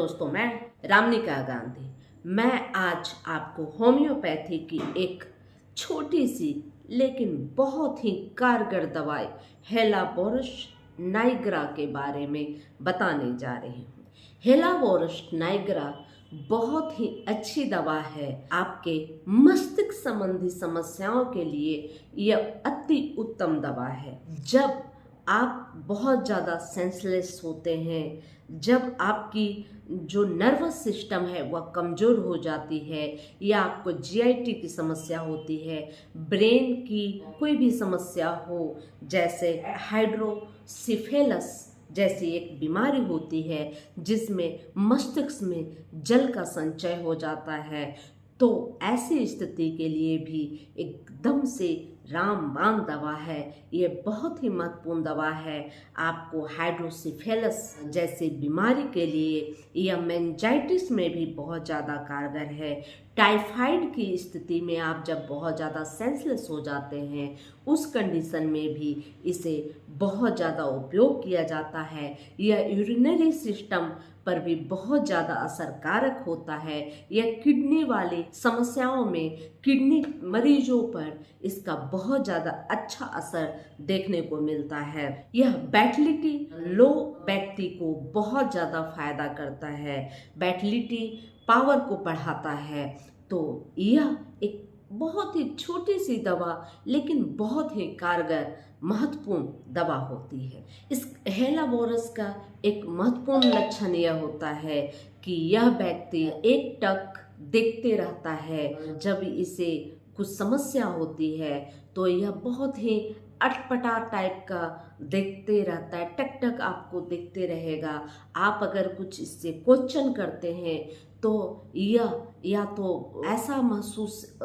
दोस्तों, मैं रामनिका गांधी। मैं आज आपको होम्योपैथी की एक छोटी सी लेकिन बहुत ही कारगर दवाई हेलाबोरस नाइग्रा के बारे में बताने जा रही हूँ। हेलाबोरस नाइग्रा बहुत ही अच्छी दवा है। आपके मस्तिष्क संबंधी समस्याओं के लिए यह अति उत्तम दवा है। जब आप बहुत ज़्यादा सेंसलेस होते हैं, जब आपकी जो नर्वस सिस्टम है वह कमज़ोर हो जाती है, या आपको जीआईटी की समस्या होती है, ब्रेन की कोई भी समस्या हो, जैसे हाइड्रोसिफेलस जैसी एक बीमारी होती है जिसमें मस्तिष्क में जल का संचय हो जाता है, तो ऐसी स्थिति के लिए भी एकदम से रामबाण दवा है। ये बहुत ही महत्वपूर्ण दवा है। आपको हाइड्रोसिफेलस जैसी बीमारी के लिए, या मेनिंजाइटिस में भी बहुत ज़्यादा कारगर है। टाइफाइड की स्थिति में आप जब बहुत ज़्यादा सेंसलेस हो जाते हैं, उस कंडीशन में भी इसे बहुत ज़्यादा उपयोग किया जाता है। यह यूरिनरी सिस्टम पर भी बहुत ज़्यादा असरकारक होता है। यह किडनी वाली समस्याओं में, किडनी मरीजों पर इसका बहुत ज़्यादा अच्छा असर देखने को मिलता है। यह बैटलिटी लो व्यक्ति को बहुत ज़्यादा फायदा करता है, बैटलिटी पावर को बढ़ाता है। तो यह एक बहुत ही छोटी सी दवा लेकिन बहुत ही कारगर महत्वपूर्ण दवा होती है। इस हेलाबोरस का एक महत्वपूर्ण लक्षण यह होता है कि यह व्यक्ति एकटक देखते रहता है। जब इसे कुछ समस्या होती है तो यह बहुत ही अटपटा टाइप का देखते रहता है, टक टक आपको देखते रहेगा। आप अगर कुछ इससे क्वेश्चन करते हैं तो यह या तो ऐसा महसूस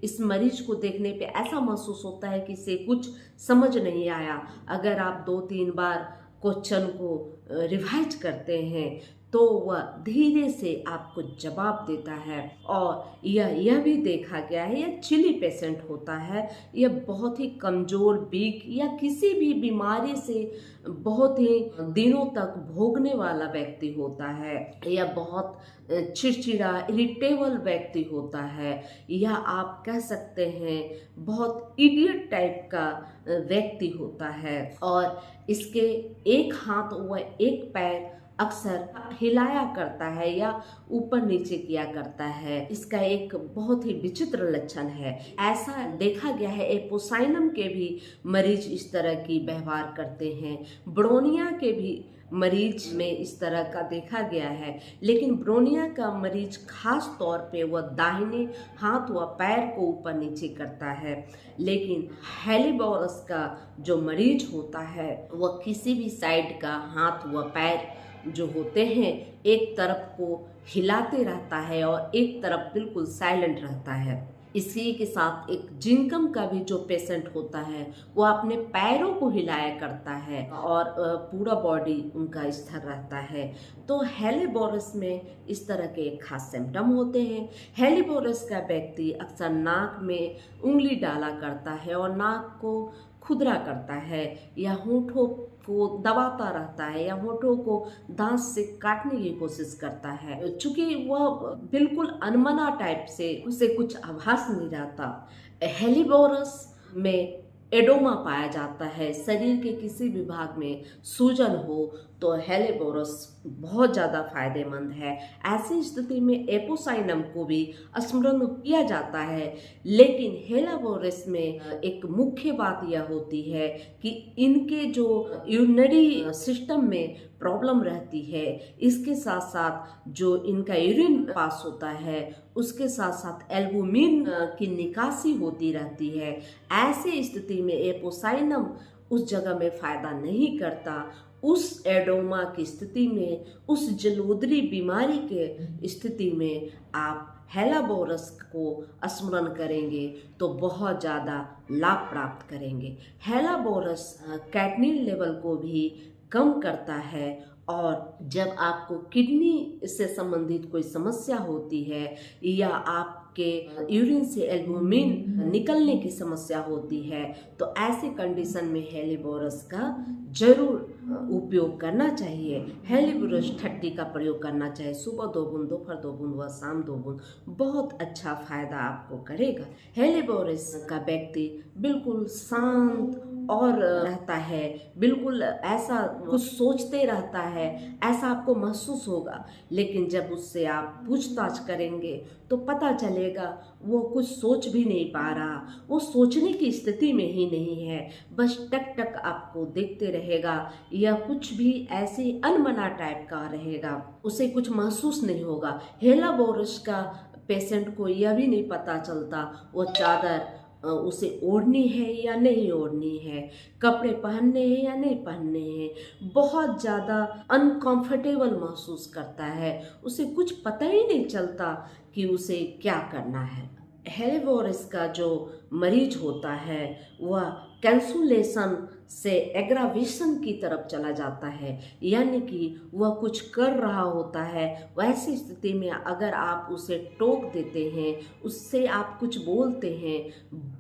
इस मरीज को देखने पे ऐसा महसूस होता है कि इसे कुछ समझ नहीं आया। अगर आप 2-3 बार क्वेश्चन को रिवाइज करते हैं तो वह धीरे से आपको जवाब देता है। और यह भी देखा गया है, यह चिली पेशेंट होता है। यह बहुत ही कमज़ोर, वीक या किसी भी बीमारी से बहुत ही दिनों तक भोगने वाला व्यक्ति होता है। यह बहुत चिड़चिड़ा, इरिटेबल व्यक्ति होता है, या आप कह सकते हैं बहुत इडियट टाइप का व्यक्ति होता है। और इसके एक हाथ व एक पैर अक्सर हिलाया करता है या ऊपर नीचे किया करता है। इसका एक बहुत ही विचित्र लक्षण है। ऐसा देखा गया है, एपोसाइनम के भी मरीज इस तरह की व्यवहार करते हैं, ब्रोनिया के भी मरीज में इस तरह का देखा गया है। लेकिन ब्रोनिया का मरीज खास तौर पे वह दाहिने हाथ व पैर को ऊपर नीचे करता है, लेकिन हेलिबोरस का जो मरीज होता है वह किसी भी साइड का हाथ व पैर जो होते हैं एक तरफ को हिलाते रहता है और एक तरफ बिल्कुल साइलेंट रहता है। इसी के साथ एक जिंकम का भी जो पेशेंट होता है वो अपने पैरों को हिलाया करता है और पूरा बॉडी उनका स्थिर रहता है। तो हेलिबोरस में इस तरह के खास सिम्टम होते हैं। हेलिबोरस का व्यक्ति अक्सर नाक में उंगली डाला करता है और नाक को खुदरा करता है, या होठों को दबाता रहता है, या होठों को दांत से काटने की कोशिश करता है। चूंकि वह बिल्कुल अनमना टाइप से उसे कुछ आभास नहीं रहता। हेलिबोरस में एडोमा पाया जाता है। शरीर के किसी भी भाग में सूजन हो तो हेलिबोरस बहुत ज़्यादा फायदेमंद है। ऐसी स्थिति में एपोसाइनम को भी स्मरण किया जाता है। लेकिन हेलाबोरस में एक मुख्य बात यह होती है कि इनके जो यूरिनरी सिस्टम में प्रॉब्लम रहती है, इसके साथ साथ जो इनका यूरिन पास होता है उसके साथ साथ एल्बुमिन की निकासी होती रहती है। ऐसी स्थिति में एपोसाइनम उस जगह में फायदा नहीं करता। उस एडोमा की स्थिति में, उस जलोदरी बीमारी के स्थिति में आप हेलाबोरस को स्मरण करेंगे तो बहुत ज़्यादा लाभ प्राप्त करेंगे। हेलाबोरस कैटनिन लेवल को भी कम करता है, और जब आपको किडनी से संबंधित कोई समस्या होती है, या आप आपके यूरिन से एल्बुमिन निकलने की समस्या होती है, तो ऐसी कंडीशन में हेलिबोरस का जरूर उपयोग करना चाहिए। हेलिबोरस 30 का प्रयोग करना चाहिए, सुबह 2 बूंद, दोपहर 2 बूंद व शाम 2 बूंद, बहुत अच्छा फायदा आपको करेगा। हेलिबोरस का व्यक्ति बिल्कुल शांत और रहता है, बिल्कुल ऐसा कुछ सोचते रहता है, ऐसा आपको महसूस होगा। लेकिन जब उससे आप पूछताछ करेंगे तो पता चलेगा वो कुछ सोच भी नहीं पा रहा, वो सोचने की स्थिति में ही नहीं है, बस टक टक आपको देखते रहेगा या कुछ भी ऐसे अनमना टाइप का रहेगा, उसे कुछ महसूस नहीं होगा। हेलिबोरस का पेशेंट को यह भी नहीं पता चलता वो चादर उसे ओढ़नी है या नहीं ओढ़नी है, कपड़े पहनने हैं या नहीं पहनने हैं, बहुत ज़्यादा अनकंफर्टेबल महसूस करता है, उसे कुछ पता ही नहीं चलता कि उसे क्या करना है। हेलिबोरस का जो मरीज होता है वह कैंसुलेशन से एग्रावेशन की तरफ चला जाता है, यानी कि वह कुछ कर रहा होता है, वैसी स्थिति में अगर आप उसे टोक देते हैं, उससे आप कुछ बोलते हैं,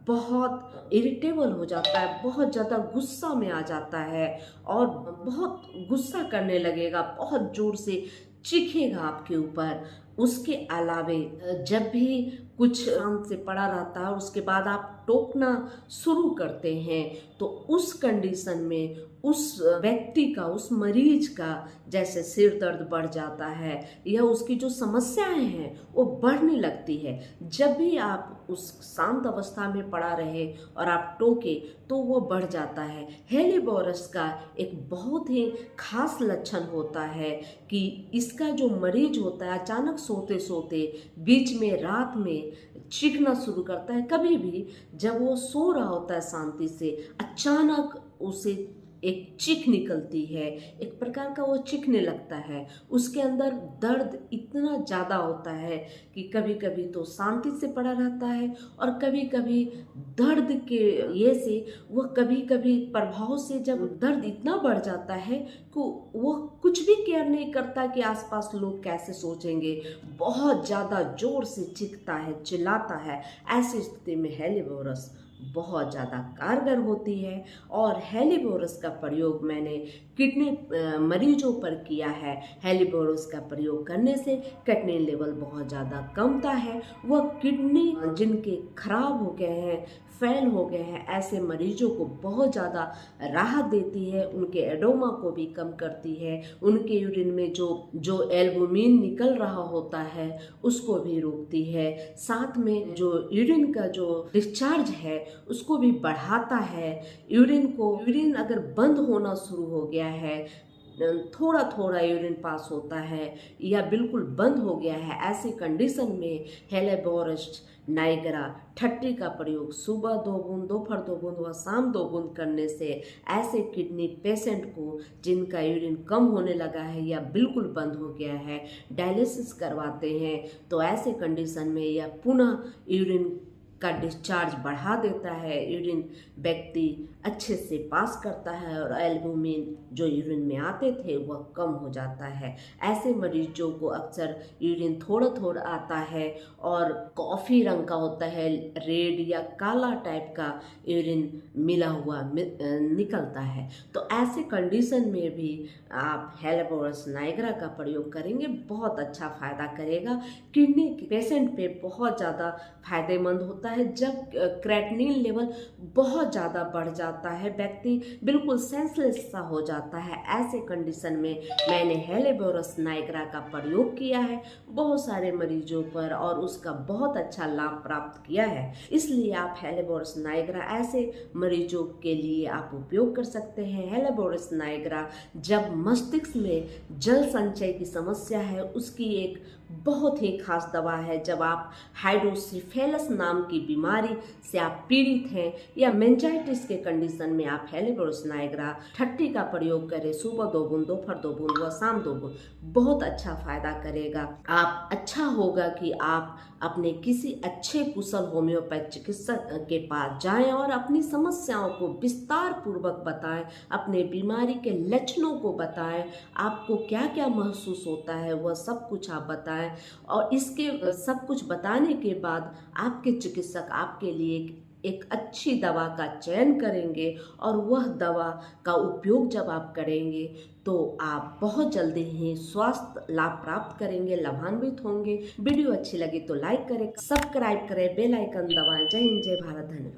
बहुत इरिटेबल हो जाता है, बहुत ज़्यादा गुस्सा में आ जाता है और बहुत गुस्सा करने लगेगा, बहुत ज़ोर से चीखेगा आपके ऊपर। उसके अलावे जब भी कुछ शांत से पड़ा रहता है उसके बाद आप टोकना शुरू करते हैं तो उस कंडीशन में उस व्यक्ति का, उस मरीज का जैसे सिर दर्द बढ़ जाता है या उसकी जो समस्याएं हैं वो बढ़ने लगती है। जब भी आप उस शांत अवस्था में पड़ा रहे और आप टोके तो वो बढ़ जाता है। हेलिबोरस का एक बहुत ही खास लक्षण होता है कि इसका जो मरीज होता है अचानक सोते सोते बीच में रात में चीखना शुरू करता है। कभी भी जब वो सो रहा होता है शांति से, अचानक उसे एक चीख निकलती है, एक प्रकार का वो चीखने लगता है। उसके अंदर दर्द इतना ज़्यादा होता है कि कभी कभी तो शांति से पड़ा रहता है और कभी कभी दर्द के ये से वह कभी कभी प्रभाव से जब दर्द इतना बढ़ जाता है कि वो कुछ भी केयर नहीं करता कि आसपास लोग कैसे सोचेंगे, बहुत ज़्यादा जोर से चीखता है, चिल्लाता है। ऐसी स्थिति में हेलिबोरस बहुत ज़्यादा कारगर होती है और हेलिबोरस का प्रयोग मैंने किडनी मरीजों पर किया है। हेलिबोरस का प्रयोग करने से किडनी लेवल बहुत ज़्यादा कमता है। वह किडनी जिनके खराब हो गए हैं, फेल हो गए हैं, ऐसे मरीजों को बहुत ज़्यादा राहत देती है, उनके एडोमा को भी कम करती है, उनके यूरिन में जो एल्बुमिन निकल रहा होता है उसको भी रोकती है, साथ में जो यूरिन का जो डिस्चार्ज है उसको भी बढ़ाता है। यूरिन अगर बंद होना शुरू हो गया है, थोड़ा थोड़ा यूरिन पास होता है या बिल्कुल बंद हो गया है, ऐसी कंडीशन में हेलिबोरस नाइग्रा 30 का प्रयोग सुबह 2 बूंद, दोपहर 2 बूंद व शाम 2 बूंद करने से ऐसे किडनी पेशेंट को जिनका यूरिन कम होने लगा है या बिल्कुल बंद हो गया है, डायलिसिस करवाते हैं तो ऐसे कंडीशन में यह पुनः यूरिन का डिस्चार्ज बढ़ा देता है, यूरिन व्यक्ति अच्छे से पास करता है और एल्बुमिन जो यूरिन में आते थे वह कम हो जाता है। ऐसे मरीजों को अक्सर यूरिन थोड़ा थोड़ा आता है और कॉफ़ी रंग का होता है, रेड या काला टाइप का यूरिन मिला हुआ निकलता है, तो ऐसे कंडीशन में भी आप हेलिबोरस नाइग्रा का प्रयोग करेंगे, बहुत अच्छा फायदा करेगा। किडनी पेशेंट पे बहुत ज़्यादा फायदेमंद होता है। जब क्रेटिनिन लेवल बहुत ज़्यादा बढ़ जाता है, व्यक्ति बिल्कुल सेंसलेस सा हो जाता है, ऐसे कंडीशन में मैंने हेलिबोरस नाइग्रा का प्रयोग किया है बहुत सारे मरीजों पर और उसका बहुत अच्छा लाभ प्राप्त किया है। इसलिए आप हेलिबोरस नाइग्रा ऐसे मरीजों के लिए आप उपयोग कर सकते हैं। हेलिबोरस नाइग्रा जब मस्तिष्क में जल संचय की समस्या है उसकी एक बहुत ही खास दवा है। जब आप हाइड्रोसिफेलस नाम की बीमारी से आप पीड़ित हैं या मेंजाइटिस के कंडीशन में आप हेलिबोरस नाइग्रा 30 का प्रयोग करें, सुबह 2 बूंद, दोपहर 2 बूंद व शाम 2 बूंद, बहुत अच्छा फायदा करेगा। आप अच्छा होगा कि आप अपने किसी अच्छे कुशल होम्योपैथ चिकित्सक के पास जाएं और अपनी समस्याओं को विस्तार पूर्वक बताएं, अपने बीमारी के लक्षणों को बताएं, आपको क्या क्या महसूस होता है वह सब कुछ आप बताएं। है। और इसके सब कुछ बताने के बाद आपके चिकित्सक आपके लिए एक अच्छी दवा का चयन करेंगे, और वह दवा का उपयोग जब आप करेंगे तो आप बहुत जल्दी ही स्वास्थ्य लाभ प्राप्त करेंगे, लाभान्वित होंगे। वीडियो अच्छी लगी तो लाइक करें, सब्सक्राइब करें, बेल आइकन दबाएं। जय हिंद, जय भारत, धन्यवाद।